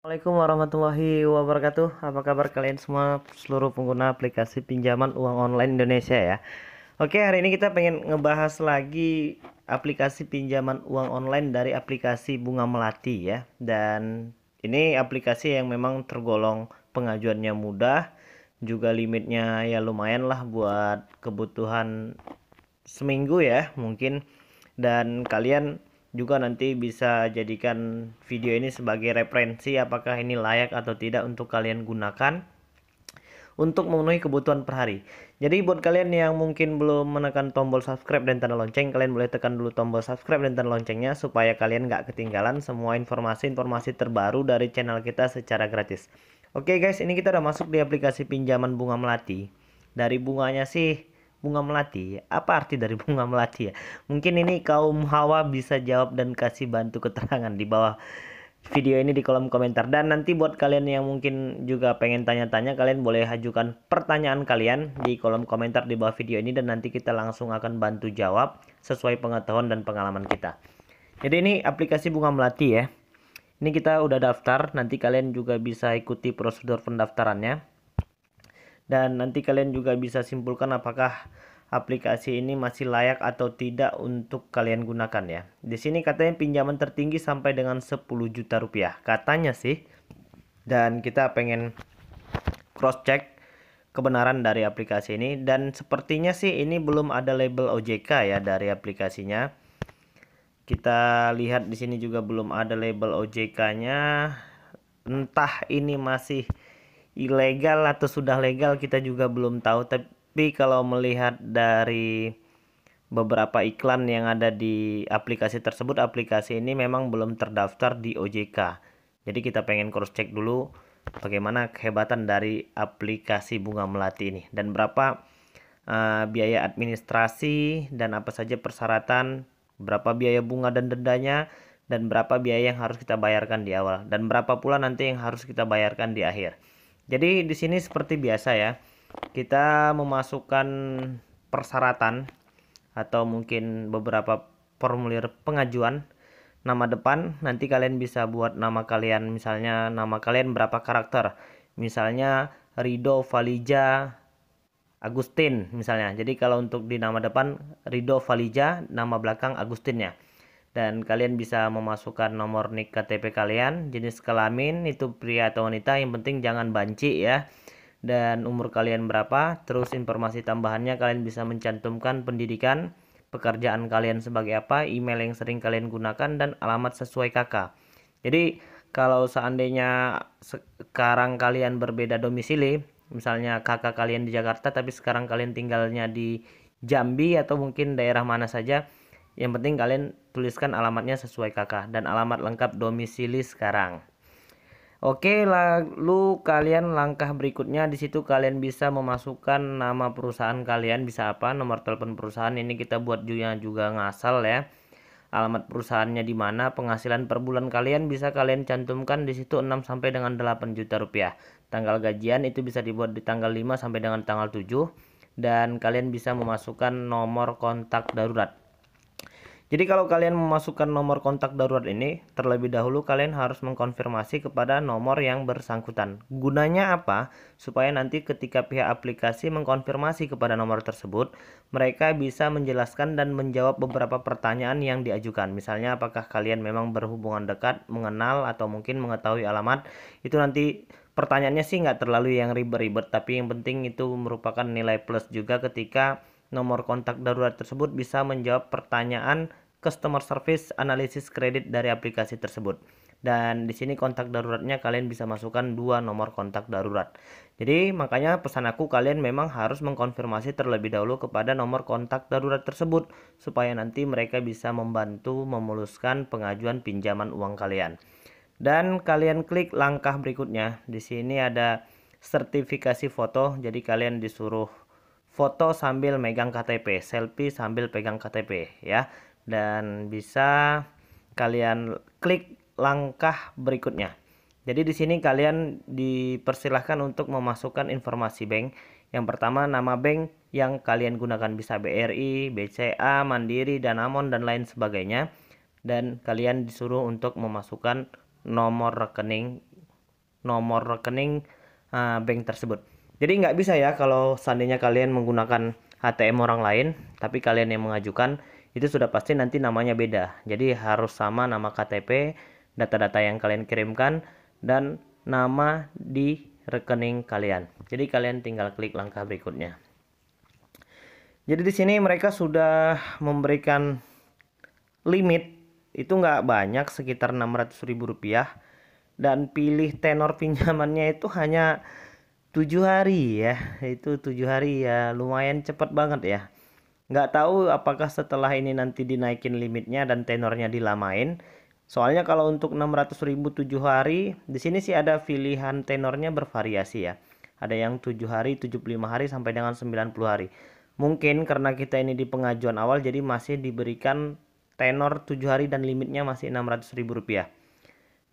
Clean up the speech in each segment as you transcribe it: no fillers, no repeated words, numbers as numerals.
Assalamualaikum warahmatullahi wabarakatuh. Apa kabar kalian semua seluruh pengguna aplikasi pinjaman uang online Indonesia ya? Oke, hari ini kita pengen ngebahas lagi aplikasi pinjaman uang online dari aplikasi Bunga Melati ya. Dan ini aplikasi yang memang tergolong pengajuannya mudah, juga limitnya ya lumayan lah buat kebutuhan seminggu ya mungkin. Dan kalian juga nanti bisa jadikan video ini sebagai referensi apakah ini layak atau tidak untuk kalian gunakan untuk memenuhi kebutuhan per hari. Jadi buat kalian yang mungkin belum menekan tombol subscribe dan tanda lonceng, kalian boleh tekan dulu tombol subscribe dan tanda loncengnya supaya kalian nggak ketinggalan semua informasi-informasi terbaru dari channel kita secara gratis. Oke guys, ini kita udah masuk di aplikasi pinjaman Bunga Melati. Dari bunganya sih Bunga Melati. Apa arti dari Bunga Melati ya? Mungkin ini kaum hawa bisa jawab dan kasih bantu keterangan di bawah video ini di kolom komentar. Dan nanti buat kalian yang mungkin juga pengen tanya-tanya, kalian boleh ajukan pertanyaan kalian di kolom komentar di bawah video ini dan nanti kita langsung akan bantu jawab sesuai pengetahuan dan pengalaman kita. Jadi ini aplikasi Bunga Melati ya. Ini kita udah daftar, nanti kalian juga bisa ikuti prosedur pendaftarannya. Dan nanti kalian juga bisa simpulkan apakah aplikasi ini masih layak atau tidak untuk kalian gunakan ya. Di sini katanya pinjaman tertinggi sampai dengan 10 juta rupiah. Katanya sih. Dan kita pengen cross check kebenaran dari aplikasi ini, dan sepertinya sih ini belum ada label OJK ya dari aplikasinya. Kita lihat di sini juga belum ada label OJK-nya. Entah ini masih ilegal atau sudah legal, kita juga belum tahu. Tapi kalau melihat dari beberapa iklan yang ada di aplikasi tersebut, aplikasi ini memang belum terdaftar di OJK. Jadi kita pengen cross check dulu bagaimana kehebatan dari aplikasi Bunga Melati ini dan berapa biaya administrasi dan apa saja persyaratan, berapa biaya bunga dan dendanya, dan berapa biaya yang harus kita bayarkan di awal dan berapa pula nanti yang harus kita bayarkan di akhir. Jadi di sini seperti biasa ya, kita memasukkan persyaratan atau mungkin beberapa formulir pengajuan. Nama depan nanti kalian bisa buat nama kalian, misalnya nama kalian berapa karakter, misalnya Rido Valija Agustin misalnya. Jadi kalau untuk di nama depan Rido Valija, nama belakang Agustinnya. Dan kalian bisa memasukkan nomor NIK KTP kalian, jenis kelamin itu pria atau wanita, yang penting jangan banci ya. Dan umur kalian berapa, terus informasi tambahannya kalian bisa mencantumkan pendidikan, pekerjaan kalian sebagai apa, email yang sering kalian gunakan, dan alamat sesuai KK. Jadi kalau seandainya sekarang kalian berbeda domisili, misalnya kakak kalian di Jakarta tapi sekarang kalian tinggalnya di Jambi atau mungkin daerah mana saja, yang penting kalian tuliskan alamatnya sesuai kakak dan alamat lengkap domisili sekarang. Oke, lalu kalian langkah berikutnya di situ kalian bisa memasukkan nama perusahaan kalian, bisa apa, nomor telepon perusahaan. Ini kita buat juga ngasal ya. Alamat perusahaannya di mana, penghasilan per bulan kalian bisa kalian cantumkan di situ 6 sampai dengan 8 juta rupiah. Tanggal gajian itu bisa dibuat di tanggal 5 sampai dengan tanggal 7, dan kalian bisa memasukkan nomor kontak darurat. Jadi kalau kalian memasukkan nomor kontak darurat ini, terlebih dahulu kalian harus mengkonfirmasi kepada nomor yang bersangkutan. Gunanya apa? Supaya nanti ketika pihak aplikasi mengkonfirmasi kepada nomor tersebut, mereka bisa menjelaskan dan menjawab beberapa pertanyaan yang diajukan. Misalnya apakah kalian memang berhubungan dekat, mengenal, atau mungkin mengetahui alamat. Itu nanti pertanyaannya sih nggak terlalu yang ribet-ribet, tapi yang penting itu merupakan nilai plus juga ketika nomor kontak darurat tersebut bisa menjawab pertanyaan customer service analisis kredit dari aplikasi tersebut. Dan di sini kontak daruratnya kalian bisa masukkan 2 nomor kontak darurat. Jadi makanya pesan aku, kalian memang harus mengkonfirmasi terlebih dahulu kepada nomor kontak darurat tersebut supaya nanti mereka bisa membantu memuluskan pengajuan pinjaman uang kalian. Dan kalian klik langkah berikutnya. Di sini ada sertifikasi foto. Jadi kalian disuruh foto sambil megang KTP, selfie sambil pegang KTP ya. Dan bisa kalian klik langkah berikutnya. Jadi di sini kalian dipersilahkan untuk memasukkan informasi bank. Yang pertama nama bank yang kalian gunakan, bisa BRI, BCA, Mandiri, Danamon, dan lain sebagainya. Dan kalian disuruh untuk memasukkan nomor rekening nomor rekening bank tersebut. Jadi nggak bisa ya kalau seandainya kalian menggunakan ATM orang lain, tapi kalian yang mengajukan, itu sudah pasti nanti namanya beda. Jadi harus sama nama KTP, data-data yang kalian kirimkan, dan nama di rekening kalian. Jadi kalian tinggal klik langkah berikutnya. Jadi di sini mereka sudah memberikan limit, itu nggak banyak, sekitar Rp600.000, dan pilih tenor pinjamannya itu hanya 7 hari ya. Itu 7 hari ya, lumayan cepat banget ya. Nggak tahu apakah setelah ini nanti dinaikin limitnya dan tenornya dilamain. Soalnya kalau untuk 600.000 7 hari, di sini sih ada pilihan tenornya bervariasi ya. Ada yang 7 hari, 75 hari sampai dengan 90 hari. Mungkin karena kita ini di pengajuan awal, jadi masih diberikan tenor 7 hari dan limitnya masih Rp600.000.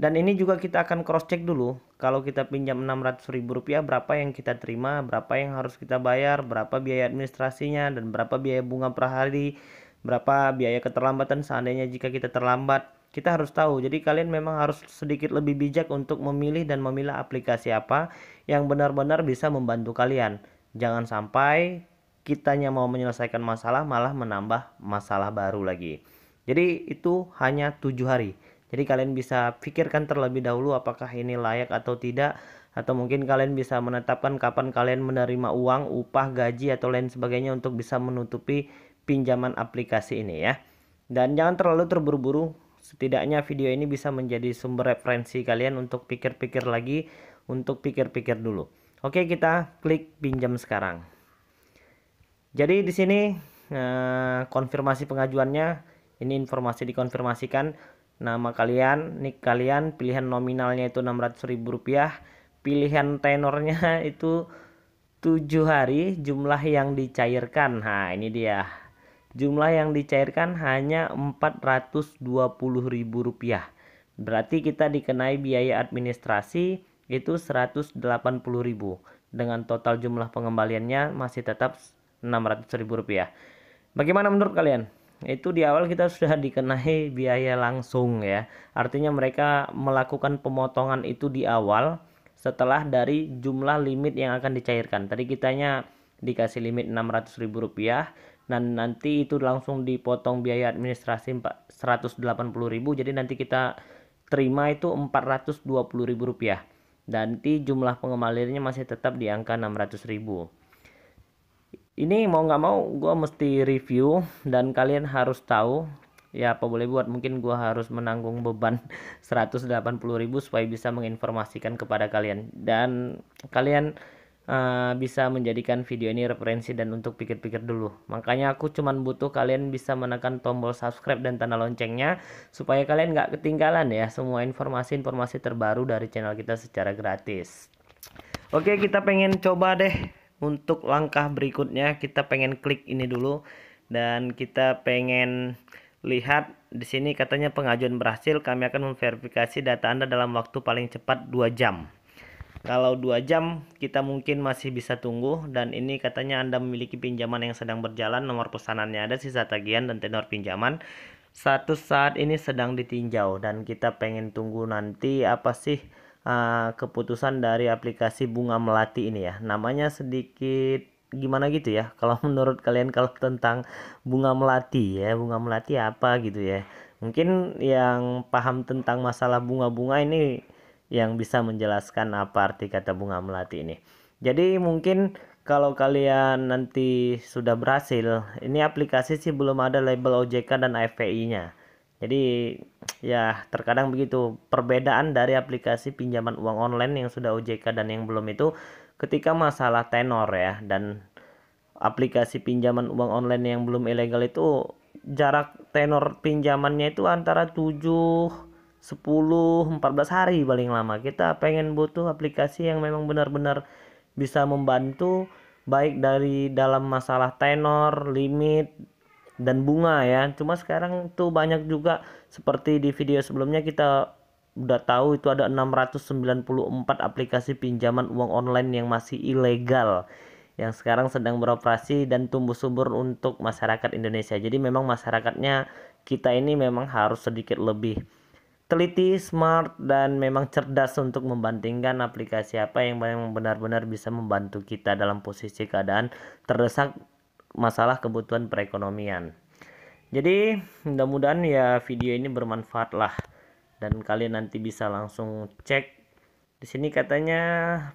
Dan ini juga kita akan cross check dulu. Kalau kita pinjam Rp600.000, berapa yang kita terima, berapa yang harus kita bayar, berapa biaya administrasinya, dan berapa biaya bunga per hari, berapa biaya keterlambatan seandainya jika kita terlambat. Kita harus tahu. Jadi kalian memang harus sedikit lebih bijak untuk memilih dan memilah aplikasi apa yang benar-benar bisa membantu kalian. Jangan sampai kitanya mau menyelesaikan masalah malah menambah masalah baru lagi. Jadi itu hanya 7 hari. Jadi kalian bisa pikirkan terlebih dahulu apakah ini layak atau tidak, atau mungkin kalian bisa menetapkan kapan kalian menerima uang, upah, gaji, atau lain sebagainya untuk bisa menutupi pinjaman aplikasi ini ya. Dan jangan terlalu terburu-buru, setidaknya video ini bisa menjadi sumber referensi kalian untuk pikir-pikir lagi, untuk pikir-pikir dulu. Oke, kita klik pinjam sekarang. Jadi di sini konfirmasi pengajuannya, ini informasi dikonfirmasikan, nama kalian, nik kalian, pilihan nominalnya itu Rp600.000, pilihan tenornya itu 7 hari, jumlah yang dicairkan. Nah, ini dia. Jumlah yang dicairkan hanya Rp420.000. Berarti kita dikenai biaya administrasi itu Rp180.000. Dengan total jumlah pengembaliannya masih tetap Rp600.000. Bagaimana menurut kalian? Itu di awal kita sudah dikenai biaya langsung ya. Artinya mereka melakukan pemotongan itu di awal setelah dari jumlah limit yang akan dicairkan. Tadi kitanya dikasih limit Rp600.000 dan nanti itu langsung dipotong biaya administrasi Rp180.000. Jadi nanti kita terima itu Rp420.000. Dan nanti jumlah pengembaliannya masih tetap di angka Rp600.000. Ini mau nggak mau gue mesti review dan kalian harus tahu ya, apa boleh buat, mungkin gue harus menanggung beban Rp180.000 supaya bisa menginformasikan kepada kalian, dan kalian bisa menjadikan video ini referensi dan untuk pikir-pikir dulu. Makanya aku cuman butuh kalian bisa menekan tombol subscribe dan tanda loncengnya supaya kalian nggak ketinggalan ya semua informasi-informasi terbaru dari channel kita secara gratis. Oke, kita pengen coba deh. Untuk langkah berikutnya kita pengen klik ini dulu dan kita pengen lihat di sini katanya pengajuan berhasil, kami akan memverifikasi data Anda dalam waktu paling cepat 2 jam. Kalau 2 jam kita mungkin masih bisa tunggu, dan ini katanya Anda memiliki pinjaman yang sedang berjalan, nomor pesanannya ada, sisa tagihan dan tenor pinjaman status saat ini sedang ditinjau, dan kita pengen tunggu nanti apa sih keputusan dari aplikasi Bunga Melati ini ya. Namanya sedikit gimana gitu ya kalau menurut kalian kalau tentang Bunga Melati ya. Bunga Melati apa gitu ya. Mungkin yang paham tentang masalah bunga-bunga ini yang bisa menjelaskan apa arti kata Bunga Melati ini. Jadi mungkin kalau kalian nanti sudah berhasil, ini aplikasi sih belum ada label OJK dan AFPI-nya. Jadi ya terkadang begitu perbedaan dari aplikasi pinjaman uang online yang sudah OJK dan yang belum itu ketika masalah tenor ya. Dan aplikasi pinjaman uang online yang belum ilegal itu jarak tenor pinjamannya itu antara 7, 10, 14 hari paling lama. Kita pengen butuh aplikasi yang memang benar-benar bisa membantu baik dari dalam masalah tenor, limit, dan bunga ya. Cuma sekarang tuh banyak juga, seperti di video sebelumnya kita udah tahu itu ada 694 aplikasi pinjaman uang online yang masih ilegal yang sekarang sedang beroperasi dan tumbuh subur untuk masyarakat Indonesia. Jadi memang masyarakatnya kita ini memang harus sedikit lebih teliti, smart, dan memang cerdas untuk membandingkan aplikasi apa yang memang benar-benar bisa membantu kita dalam posisi keadaan terdesak masalah kebutuhan perekonomian. Jadi mudah-mudahan ya video ini bermanfaat lah, dan kalian nanti bisa langsung cek. Di sini katanya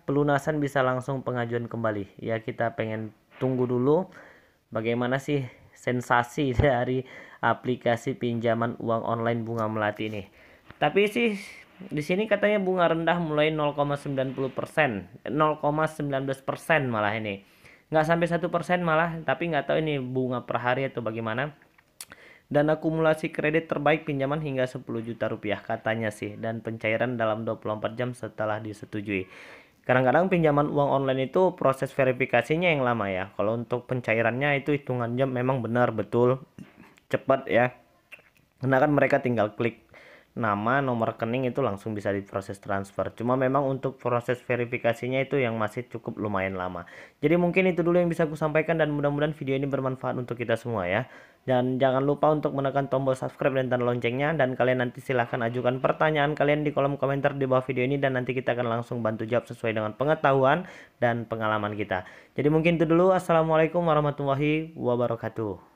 pelunasan bisa langsung pengajuan kembali. Ya kita pengen tunggu dulu bagaimana sih sensasi dari aplikasi pinjaman uang online Bunga Melati ini. Tapi sih di sini katanya bunga rendah mulai 0,90%, 0,19% malah ini. Nggak sampai 1% malah, tapi nggak tahu ini bunga per hari atau bagaimana. Dan akumulasi kredit terbaik pinjaman hingga 10 juta rupiah katanya sih, dan pencairan dalam 24 jam setelah disetujui. Kadang-kadang pinjaman uang online itu proses verifikasinya yang lama ya. Kalau untuk pencairannya itu hitungan jam, memang benar betul cepat ya. Karena kan mereka tinggal klik nama, nomor rekening, itu langsung bisa diproses transfer. Cuma memang untuk proses verifikasinya itu yang masih cukup lumayan lama. Jadi mungkin itu dulu yang bisa aku sampaikan, dan mudah-mudahan video ini bermanfaat untuk kita semua ya. Dan jangan lupa untuk menekan tombol subscribe dan tanda loncengnya. Dan kalian nanti silahkan ajukan pertanyaan kalian di kolom komentar di bawah video ini, dan nanti kita akan langsung bantu jawab sesuai dengan pengetahuan dan pengalaman kita. Jadi mungkin itu dulu. Assalamualaikum warahmatullahi wabarakatuh.